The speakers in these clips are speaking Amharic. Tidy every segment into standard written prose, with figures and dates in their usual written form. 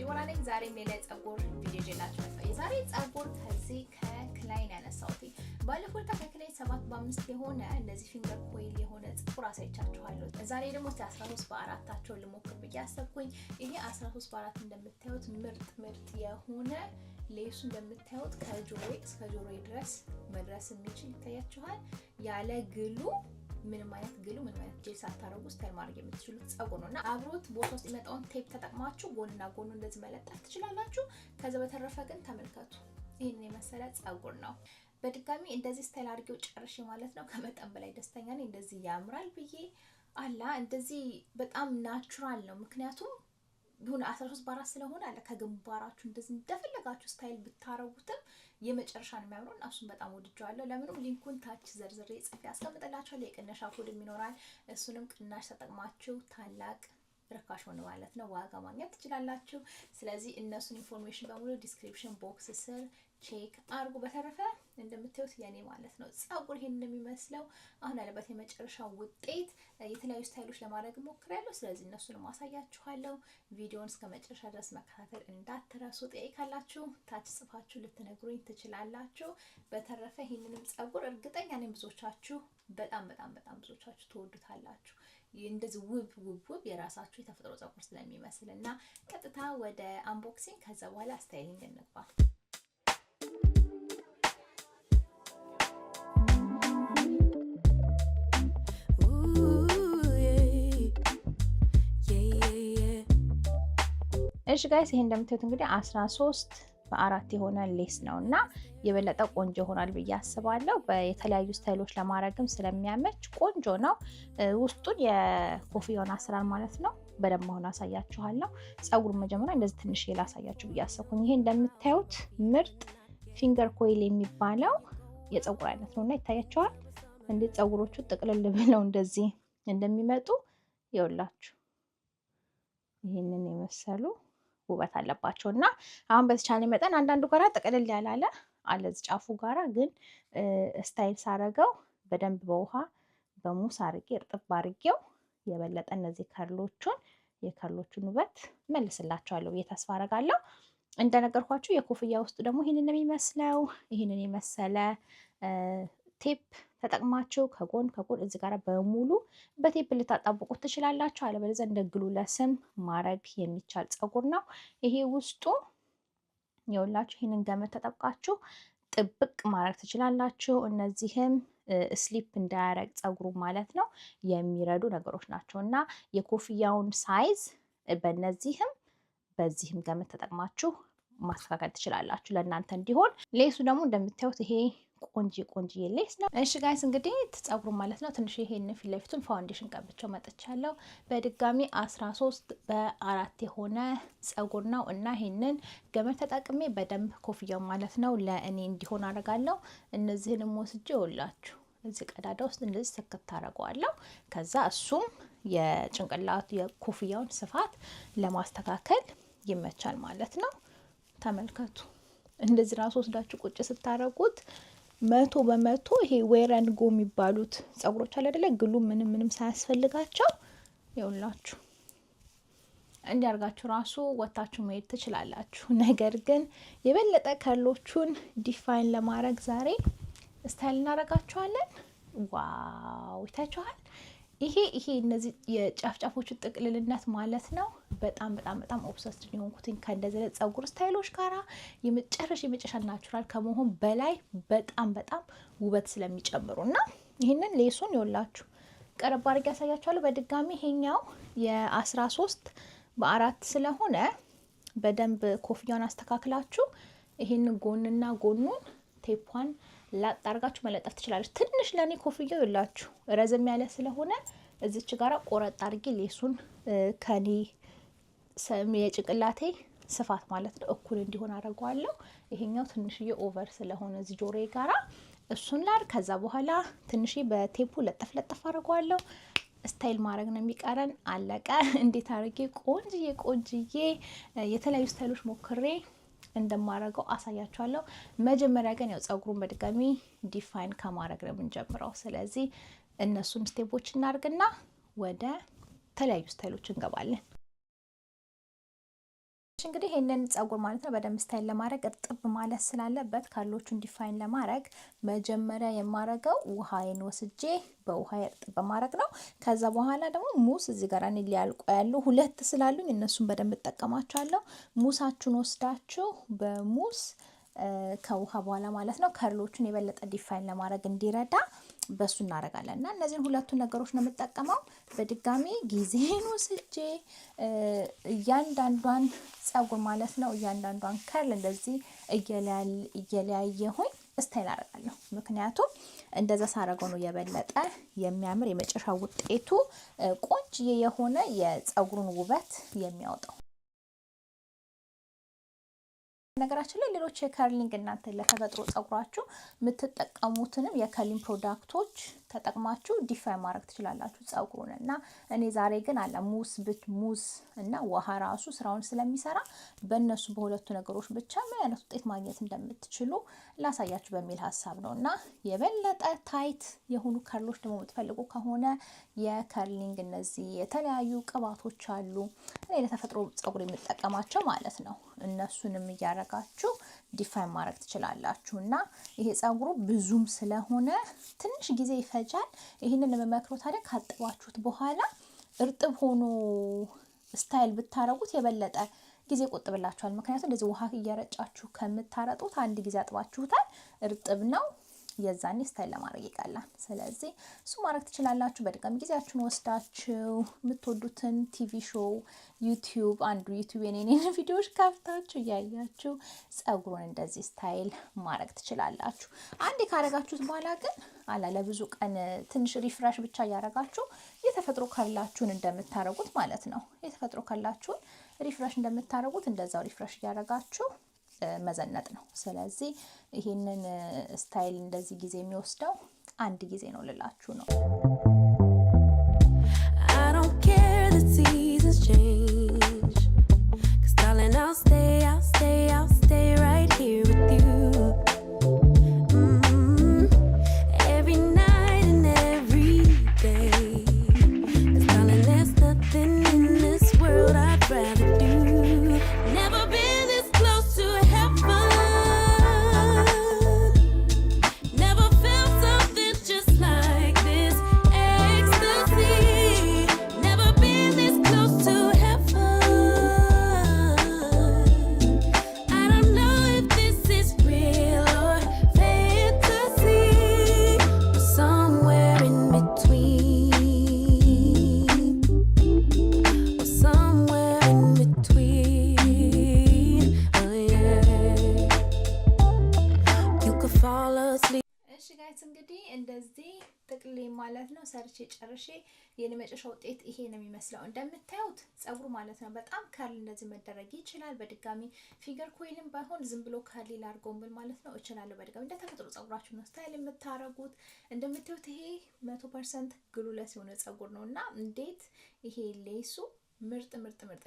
ዲቦራ ነኝ። ዛሬ ሌላ ጸጉር ቪዲዮ ይዤላችሁ መጣሁ። የዛሬ ጸጉር ከዚህ ከክላይን ያነሳሁት ባለፈው ከክላይን 7 በ5 የሆነ እንደዚህ ፊንገር ኮይል የሆነ ጸጉር አሳይቻችኋለሁ። ዛሬ ደግሞ 13 በ4 ልሞክር ብዬ አሰብኩኝ። ይሄ 13 በ4 እንደምታዩት ምርጥ የሆነ ሌሱ እንደምታዩት ከጆሮዬ እስከ ጆሮዬ ድረስ መድረስ የሚችል ይታያችኋል። ያለ ግሉ ምንም አይነት ጄል ሳታረጉ ስታይል ማድረግ የምትችሉት ጸጉር ነውና አብሮት ቦርሳ ውስጥ የመጣውን ቴፕ ተጠቅማችሁ ጎንና ጎኑ እንደዚህ መለጠፍ ትችላላችሁ። ከዛ በተረፈ ግን ተመልከቱ፣ ይሄን የመሰለ ጸጉር ነው። በድጋሚ እንደዚህ ስታይል አድርጌው ጨርሼ ማለት ነው ከመጠን በላይ ደስተኛ ነኝ። እንደዚህ ያምራል ብዬ እንደዚህ በጣም ናቹራል ነው። ምክንያቱም ቢሆን 13 በ4 ስለሆነ ከግንባራችሁ እንደዚህ እንደፈለጋችሁ ስታይል ብታረጉትም የመጨረሻ ነው የሚያምረው። እሱን በጣም ወድጄዋለሁ። ለምንም ሊንኩን ታች ዘርዝሬ ጽፌ አስቀምጥላችኋለሁ። የቅናሽ ኮድም ይኖራል። እሱንም ቅናሽ ተጠቅማችሁ ታላቅ ርካሽ ሆነ ማለት ነው ዋጋ ማግኘት ትችላላችሁ። ስለዚህ እነሱን ኢንፎርሜሽን በሙሉ ዲስክሪፕሽን ቦክስ ስር ቼክ አርጉ። በተረፈ እንደምታዩት የኔ ማለት ነው ጸጉር ይሄን እንደሚመስለው አሁን ያለበት የመጨረሻው ውጤት የተለያዩ ስታይሎች ለማድረግ ሞክራለሁ። ስለዚህ እነሱን ማሳያችኋለሁ። ቪዲዮውን እስከ መጨረሻ ድረስ መከታተል እንዳትረሱ። ጥያቄ ካላችሁ ታች ጽፋችሁ ልትነግሩኝ ትችላላችሁ። በተረፈ ይሄንንም ጸጉር እርግጠኛ ነኝ ብዙዎቻችሁ በጣም ብዙዎቻችሁ ትወዱታላችሁ። እንደዚህ ውብ የራሳችሁ የተፈጥሮ ጸጉር ስለሚመስልና ቀጥታ ወደ አንቦክሲንግ ከዛ በኋላ ስታይሊንግ እንግባ። እሺ ጋይስ ይሄ እንደምታዩት እንግዲህ 13 በ4 የሆነ ሌስ ነውና የበለጠ ቆንጆ ይሆናል ብዬ አስባለሁ። በየተለያዩ ስታይሎች ለማድረግም ስለሚያመች ቆንጆ ነው። ውስጡን የኮፍያውን አሰራር ማለት ነው በደንብ አሁን አሳያችኋለሁ። ጸጉሩን መጀመሪያ እንደዚህ ትንሽ ላሳያችሁ ብዬ አሰብኩኝ። ይሄ እንደምታዩት ምርጥ ፊንገር ኮይል የሚባለው የጸጉር አይነት ነውና ይታያችኋል። እንዴ ጸጉሮቹ ጥቅልል ብለው እንደዚህ እንደሚመጡ ይኸውላችሁ። ይሄንን የመሰሉ ውበት አለባቸውና አሁን በተቻለ መጠን አንዳንዱ ጋራ ጥቅልል ያላለ አለዚ ጫፉ ጋራ ግን ስታይል ሳረገው በደንብ በውሃ በሙስ አርጌ እርጥብ አርጌው የበለጠ እነዚህ የከርሎቹን ውበት መልስላቸዋለሁ ብዬ ተስፋ አረጋለሁ። እንደነገርኳችሁ የኮፍያ ውስጥ ደግሞ ይሄንን የሚመስለው ይሄንን የመሰለ ቴፕ ተጠቅማችሁ ከጎን እዚህ ጋር በሙሉ በቴፕ ልታጣብቁት ትችላላችሁ። አለበለዚያ እንደ ግሉ ለስም ማድረግ የሚቻል ጸጉር ነው። ይሄ ውስጡ ይኸውላችሁ ይሄንን ገመድ ተጠብቃችሁ ጥብቅ ማድረግ ትችላላችሁ። እነዚህም ስሊፕ እንዳያረግ ጸጉሩ ማለት ነው የሚረዱ ነገሮች ናቸውና የኮፍያውን ሳይዝ በዚህም ገመድ ተጠቅማችሁ ማስተካከል ትችላላችሁ ለእናንተ እንዲሆን። ሌሱ ደግሞ እንደምታዩት ይሄ ቆንጆ ሌስ ነው። እሺ ጋይስ እንግዲህ ጸጉሩ ማለት ነው ትንሽ ይሄን ፊት ለፊቱን ፋውንዴሽን ቀብቼው መጥቻለሁ። በድጋሚ 13 በ4 የሆነ ጸጉር ነው እና ይሄንን ገመድ ተጠቅሜ በደንብ ኮፍያው ማለት ነው ለእኔ እንዲሆን አደርጋለሁ። እነዚህንም ወስጄ ወላችሁ እዚህ ቀዳዳ ውስጥ እንደዚህ ሰከት አደርገዋለሁ። ከዛ እሱም የጭንቅላቱ የኮፍያውን ስፋት ለማስተካከል ይመቻል ማለት ነው። ተመልከቱ። እንደዚህ ራስ ወስዳችሁ ቁጭ ስታረጉት 100% ይሄ ዌር ኤንድ ጎ የሚባሉት ጸጉሮች አለ አይደለ ግሉ ምንም ሳያስፈልጋቸው ይኸውላችሁ እንዲያርጋችሁ ራሱ ወጣችሁ መሄድ ትችላላችሁ። ነገር ግን የበለጠ ከርሎቹን ዲፋይን ለማድረግ ዛሬ ስታይል እናረጋቸዋለን። ዋው ይታያችኋል። ይሄ እነዚህ የጫፍጫፎቹ ጥቅልልነት ማለት ነው በጣም ኦብሰስድ የሆንኩት ከእንደዚህ ጸጉር ስታይሎች ጋራ የመጨረሻ ናቹራል ከመሆን በላይ በጣም ውበት ስለሚጨምሩና ይሄንን ሌሱን ይወላችሁ ቀረብ አድርጌ ያሳያችኋለሁ። በድጋሚ ይሄኛው የ13 በ4 ስለሆነ በደንብ ኮፍያውን አስተካክላችሁ ይሄንን ጎንና ጎኑን ቴፓን ላጣርጋችሁ መለጠፍ ትችላለች። ትንሽ ለኔ ኮፍያው ይላችሁ ረዘም ያለ ስለሆነ እዚች ጋራ ቆረጥ አድርጌ ሌሱን ከኔ የጭቅላቴ ስፋት ማለት ነው እኩል እንዲሆን አደርገዋለሁ። ይሄኛው ትንሽዬ ኦቨር ስለሆነ እዚህ ጆሮዬ ጋራ እሱን ከዛ በኋላ ትንሽዬ በቴፑ ለጠፍ አደርገዋለሁ። ስታይል ማድረግ ነው የሚቀረን። አለቀ። እንዴት አድርጌ ቆንጅዬ የተለያዩ ስታይሎች ሞክሬ እንደማረገው አሳያችኋለሁ። መጀመሪያ ግን ያው ጸጉሩን በድጋሚ ዲፋይን ከማድረግ ነው የምንጀምረው። ስለዚህ እነሱን ስቴፖች እናርግና ወደ ተለያዩ ስታይሎች እንገባለን። እንግዲህ ይሄንን ጸጉር ማለት ነው በደንብ ስታይል ለማድረግ እርጥብ ማለት ስላለበት ካርሎቹን ዲፋይን ለማድረግ መጀመሪያ የማረገው ውሃዬን ወስጄ በውሃ እርጥብ በማድረግ ነው። ከዛ በኋላ ደግሞ ሙስ እዚህ ጋር እኔ ሊያልቁ ያሉ ሁለት ስላሉኝ እነሱን በደንብ እጠቀማቸዋለሁ። ሙሳችሁን ወስዳችሁ በሙስ ከውሃ በኋላ ማለት ነው ከርሎቹን የበለጠ ዲፋይን ለማድረግ እንዲረዳ በሱ እናደርጋለን። እና እነዚህን ሁለቱን ነገሮች ነው የምጠቀመው። በድጋሚ ጊዜን ወስጄ እያንዳንዷን ጸጉር ማለት ነው እያንዳንዷን ከርል እንደዚህ እየለያየሁኝ ስታይል አደርጋለሁ። ምክንያቱም እንደዛ ሳረገው ነው የበለጠ የሚያምር የመጨረሻ ውጤቱ ቆንጆ የሆነ የጸጉሩን ውበት የሚያወጣው። ነገራችን ላይ ሌሎች የከርሊንግ እናንተ ለተፈጥሮ ጸጉራችሁ የምትጠቀሙትንም የከርሊንግ ፕሮዳክቶች ተጠቅማችሁ ዲፋይን ማድረግ ትችላላችሁ ጸጉሩን። እና እኔ ዛሬ ግን አለ ሙዝ እና ውሃ ራሱ ስራውን ስለሚሰራ በእነሱ በሁለቱ ነገሮች ብቻ ምን አይነት ውጤት ማግኘት እንደምትችሉ ላሳያችሁ በሚል ሀሳብ ነው። እና የበለጠ ታይት የሆኑ ከርሎች ደግሞ የምትፈልጉ ከሆነ የከርሊንግ እነዚህ የተለያዩ ቅባቶች አሉ እኔ ለተፈጥሮ ጸጉር የምጠቀማቸው ማለት ነው። እነሱንም እያረጋችሁ ዲፋይን ማድረግ ትችላላችሁ። እና ይሄ ጸጉሩ ብዙም ስለሆነ ትንሽ ጊዜ ይፈጃል። ይሄንን ለመመክሮ ታዲያ ካጠባችሁት በኋላ እርጥብ ሆኖ ስታይል ብታረጉት የበለጠ ጊዜ ቆጥብላችኋል። ምክንያቱም እንደዚህ ውሃ እየረጫችሁ ከምታረጡት አንድ ጊዜ አጥባችሁታል እርጥብ ነው የዛኔ ስታይል ለማድረግ ይቀላል። ስለዚህ እሱ ማድረግ ትችላላችሁ። በድጋሚ ጊዜያችሁን ወስዳችሁ የምትወዱትን ቲቪ ሾው ዩቲዩብ የኔን ቪዲዮዎች ከፍታችሁ እያያችሁ ጸጉሩን እንደዚህ ስታይል ማድረግ ትችላላችሁ። አንዴ ካረጋችሁት በኋላ ግን ለብዙ ቀን ትንሽ ሪፍሬሽ ብቻ እያረጋችሁ የተፈጥሮ ከርላችሁን እንደምታረጉት ማለት ነው። የተፈጥሮ ከርላችሁን ሪፍሬሽ እንደምታረጉት እንደዛው ሪፍሬሽ እያረጋችሁ መዘነጥ ነው። ስለዚህ ይሄንን ስታይል እንደዚህ ጊዜ የሚወስደው አንድ ጊዜ ነው ልላችሁ ነው። I don't care the seasons change 'cause darling I'll stay right here with you. Every night and every day 'cause darling there's nothing in this world I'd rather do. Never been this close to heaven. Never felt something just like this ecstasy. Never been this close to heaven. I don't know if this is real or fantasy or somewhere in between. Or somewhere in between. Oh yeah. You could fall asleep. እሺ ጋይስ እንግዲህ እንደዚህ ጥቅሌ ማለት ነው ሰርቼ ጨርሼ የመጨረሻ ውጤት ይሄ ነው የሚመስለው። እንደምታዩት ጸጉሩ ማለት ነው በጣም ከርል እንደዚህ መደረግ ይችላል። በድጋሚ ፊገር ኮይልም ባይሆን ዝም ብሎ ከርል ላድርገው ብል ማለት ነው እችላለሁ። በድጋሚ እንደተፈጥሮ ጸጉራችሁ ነው ስታይል የምታረጉት። እንደምታዩት ይሄ 100% ግሉለስ የሆነ ጸጉር ነውና እንዴት ይሄ ሌሱ ምርጥ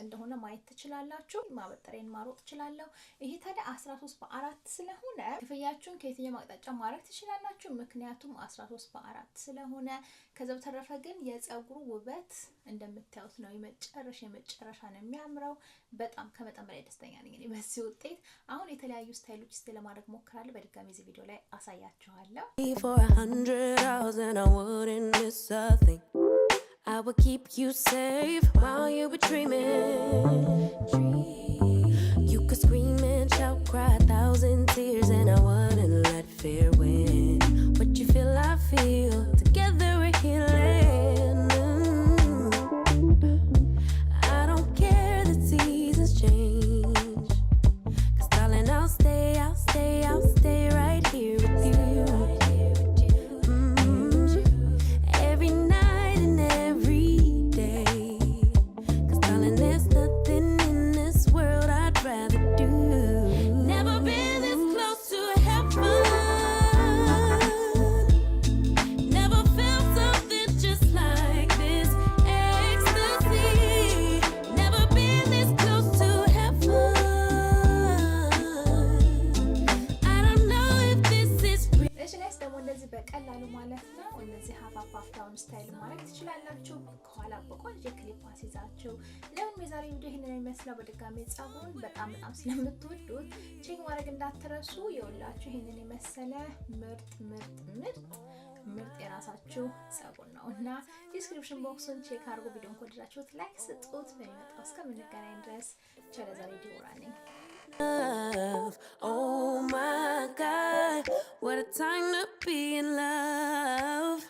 እንደሆነ ማየት ትችላላችሁ። ማበጠሬን ማሮጥ ትችላለሁ። ይሄ ታዲያ 13/4 ስለሆነ ክፍያችሁን ከየትኛው ማቅጣጫ ማድረግ ትችላላችሁ። ምክንያቱም 13/4 ስለሆነ። ከዛው ተረፈ ግን የጸጉሩ ውበት እንደምታዩት ነው የመጨረሻ ነው የሚያምረው። በጣም ከመጠን በላይ ደስተኛ ነኝ እኔ በዚህ ውጤት። አሁን የተለያዩ ስታይሎች ስለ ማድረግ ሞክራለሁ። በድጋሚ እዚህ ቪዲዮ ላይ አሳያችኋለሁ። I would keep you safe while you were dreaming. You could scream and shout, cry 1,000 tears, and I wouldn't let fear win. What you feel, I feel. Together we're healing. I don't care the seasons change 'cause darling I'll stay right here with you. Every night and every day 'cause darling there's nothing in this world I'd rather do. Never been this close to heaven. Never felt something just like this ecstasy. Never been this close to heaven. I don't know if this is real. እሺ ጋይስ ደግሞ እንደዚህ በቀላሉ ማለት ነው እንደዚህ ሀፍ ዳውን ስታይል ማድረግ ትችላላችሁ። ከኋላ በቆንጆ ክሊፕ አስይዛችሁ። ለምን የዛሬ ቪዲዮ ይሄንን የሚመስለው በድጋሚ ጸጉሩን በጣም ስለምትወዱት ቼክ ማድረግ እንዳትረሱ። የውላችሁ ይሄንን የመሰለ ምርጥ የራሳችሁ ጸጉር ነው እና ዲስክሪፕሽን ቦክሱን ቼክ አድርጉ። ቪዲዮን ከወደዳችሁት ላይክ ስጡት። በሚመጣው እስከምንገናኝ ድረስ ቻው። ለዛሬ ዲቦራ ነኝ። Oh my God, what a time to be in love.